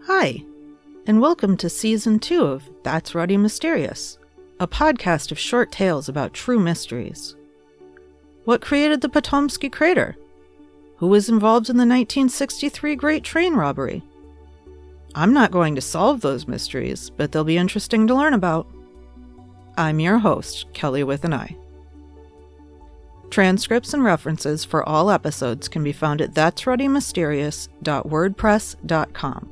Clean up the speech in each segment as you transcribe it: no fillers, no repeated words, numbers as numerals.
Hi, and welcome to Season 2 of That's Ruddy Mysterious, a podcast of short tales about true mysteries. What created the Potomsky Crater? Who was involved in the 1963 Great Train Robbery? I'm not going to solve those mysteries, but they'll be interesting to learn about. I'm your host, Kelly with an I. Transcripts and references for all episodes can be found at that'sruddymysterious.wordpress.com.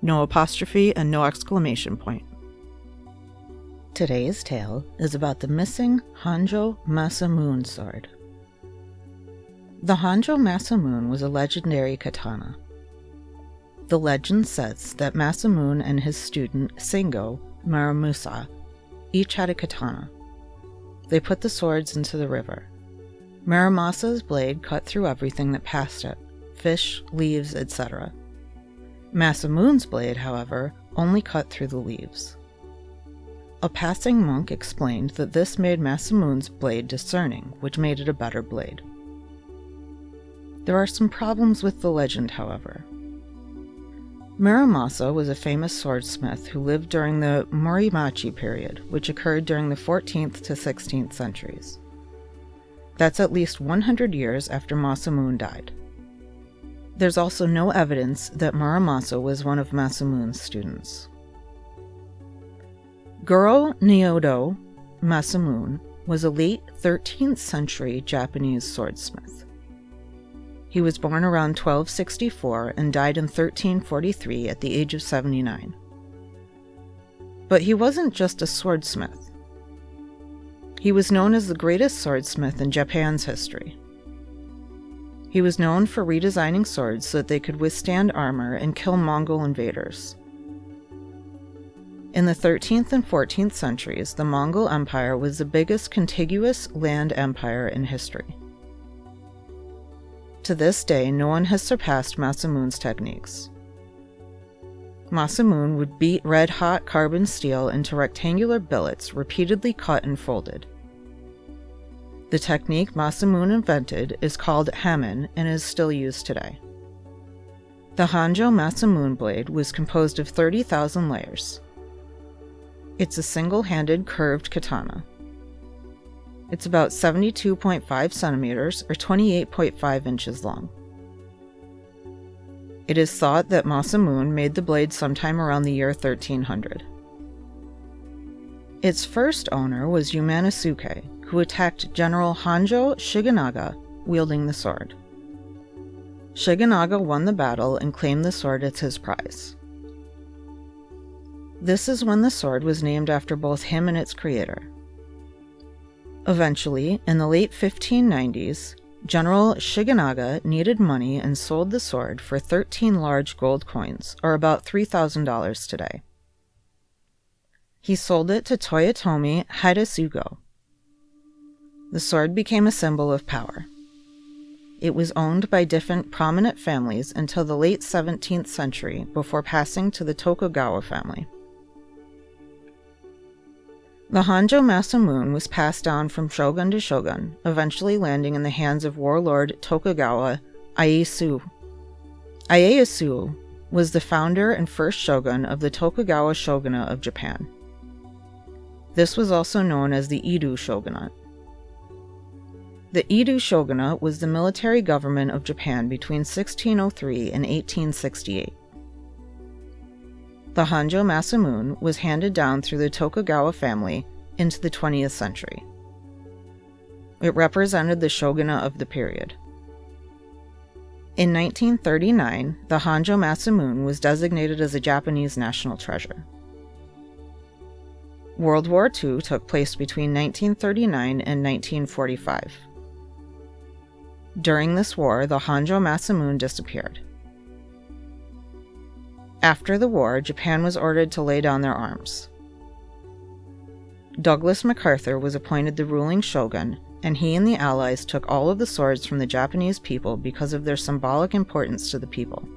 No apostrophe and no exclamation point. Today's tale is about the missing Honjo Masamune sword. The Honjo Masamune was a legendary katana. The legend says that Masamune and his student Singo Muramusa each had a katana. They put the swords into the river. Muramusa's blade cut through everything that passed it, fish, leaves, etc. Masamune's blade, however, only cut through the leaves. A passing monk explained that this made Masamune's blade discerning, which made it a better blade. There are some problems with the legend, however. Muramusa was a famous swordsmith who lived during the Muromachi period, which occurred during the 14th to 16th centuries. That's at least 100 years after Masamune died. There's also no evidence that Muramusa was one of Masamune's students. Goro Nyodo Masamune was a late 13th century Japanese swordsmith. He was born around 1264 and died in 1343 at the age of 79. But he wasn't just a swordsmith. He was known as the greatest swordsmith in Japan's history. He was known for redesigning swords so that they could withstand armor and kill Mongol invaders. In the 13th and 14th centuries, the Mongol Empire was the biggest contiguous land empire in history. To this day, no one has surpassed Masamune's techniques. Masamune would beat red-hot carbon steel into rectangular billets repeatedly cut and folded. The technique Masamune invented is called hamon and is still used today. The Honjo Masamune blade was composed of 30,000 layers. It's a single-handed curved katana. It's about 72.5 centimeters or 28.5 inches long. It is thought that Masamune made the blade sometime around the year 1300. Its first owner was Yamanasuke, who attacked General Honjo Shigenaga wielding the sword. Shigenaga won the battle and claimed the sword as his prize. This is when the sword was named after both him and its creator. Eventually, in the late 1590s, General Shigenaga needed money and sold the sword for 13 large gold coins, or about $3,000 today. He sold it to Toyotomi Hidetsugu. The sword became a symbol of power. It was owned by different prominent families until the late 17th century before passing to the Tokugawa family. The Honjo Masamune was passed down from shogun to shogun, eventually landing in the hands of warlord Tokugawa Ieyasu. Ieyasu was the founder and first shogun of the Tokugawa shogunate of Japan. This was also known as the Edo shogunate. The Edo shogunate was the military government of Japan between 1603 and 1868. The Honjo Masamune was handed down through the Tokugawa family into the 20th century. It represented the shogunate of the period. In 1939, the Honjo Masamune was designated as a Japanese national treasure. World War II took place between 1939 and 1945. During this war, the Honjo Masamune disappeared. After the war, Japan was ordered to lay down their arms. Douglas MacArthur was appointed the ruling shogun, and he and the Allies took all of the swords from the Japanese people because of their symbolic importance to the people.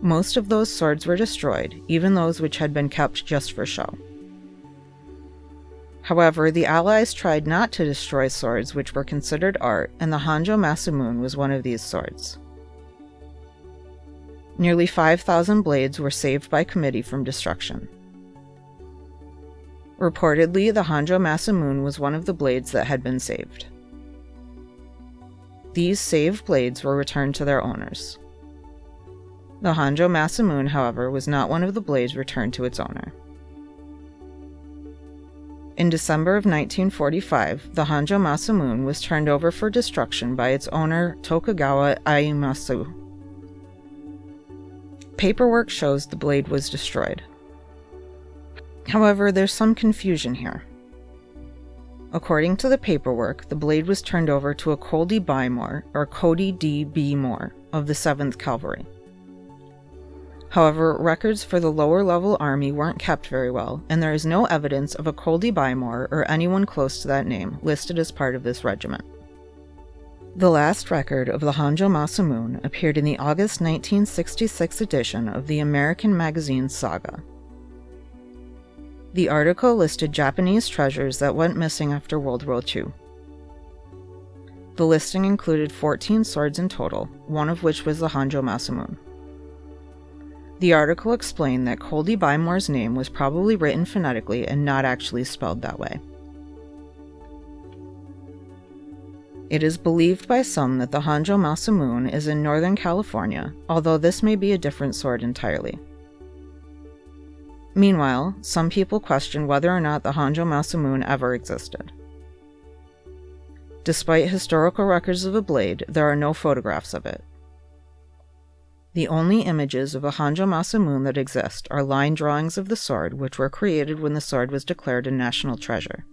Most of those swords were destroyed, even those which had been kept just for show. However, the Allies tried not to destroy swords which were considered art, and the Honjo Masamune was one of these swords. Nearly 5,000 blades were saved by committee from destruction. Reportedly, the Honjo Masamune was one of the blades that had been saved. These saved blades were returned to their owners. The Honjo Masamune, however, was not one of the blades returned to its owner. In December of 1945, the Honjo Masamune was turned over for destruction by its owner, Tokugawa Ieyasu. Paperwork shows the blade was destroyed. However, there's some confusion here. According to the paperwork, the blade was turned over to a Cody B. Moore of the 7th Cavalry. However, records for the lower-level army weren't kept very well, and there is no evidence of a Cody B. Moore or anyone close to that name listed as part of this regiment. The last record of the Honjo Masamune appeared in the August 1966 edition of the American magazine Saga. The article listed Japanese treasures that went missing after World War II. The listing included 14 swords in total, one of which was the Honjo Masamune. The article explained that Cody B. Moore's name was probably written phonetically and not actually spelled that way. It is believed by some that the Honjo Masamune is in Northern California, although this may be a different sword entirely. Meanwhile, some people question whether or not the Honjo Masamune ever existed. Despite historical records of the blade, there are no photographs of it. The only images of a Honjo Masamune that exist are line drawings of the sword, which were created when the sword was declared a national treasure.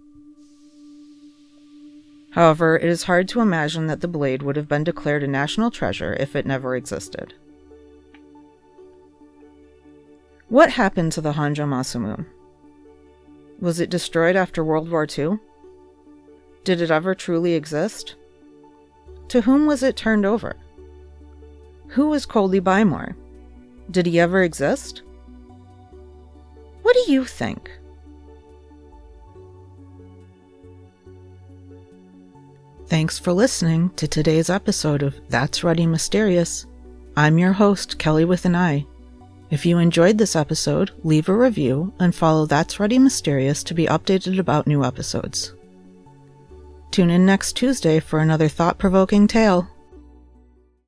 However, it is hard to imagine that the blade would have been declared a national treasure if it never existed. What happened to the Honjo Masamune? Was it destroyed after World War II? Did it ever truly exist? To whom was it turned over? Who was Cody B. Moore? Did he ever exist? What do you think? Thanks for listening to today's episode of That's Ready Mysterious. I'm your host, Kelly with an I. If you enjoyed this episode, leave a review and follow That's Ready Mysterious to be updated about new episodes. Tune in next Tuesday for another thought-provoking tale.